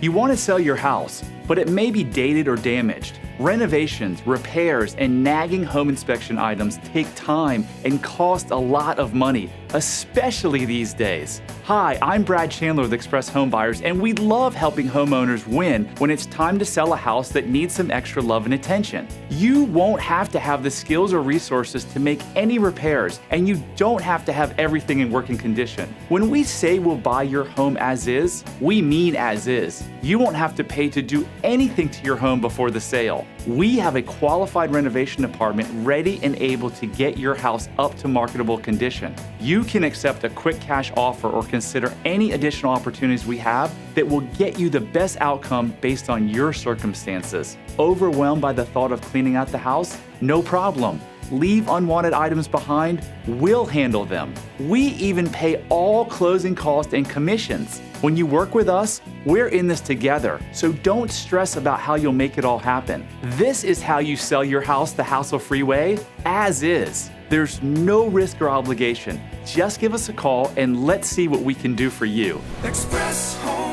You want to sell your house, but it may be dated or damaged. Renovations, repairs, and nagging home inspection items take time and cost a lot of money, especially these days. Hi, I'm Brad Chandler with Express Homebuyers, and we love helping homeowners win when it's time to sell a house that needs some extra love and attention. You won't have to have the skills or resources to make any repairs, and you don't have to have everything in working condition. When we say we'll buy your home as is, we mean as is. You won't have to pay to do anything to your home before the sale. We have a qualified renovation department ready and able to get your house up to marketable condition. You can accept a quick cash offer or consider any additional opportunities we have that will get you the best outcome based on your circumstances. Overwhelmed by the thought of cleaning out the house? No problem. Leave unwanted items behind, we'll handle them. We even pay all closing costs and commissions. When you work with us, we're in this together, so don't stress about how you'll make it all happen. This is how you sell your house the hassle-free way, as is. There's no risk or obligation. Just give us a call and let's see what we can do for you. Express Home.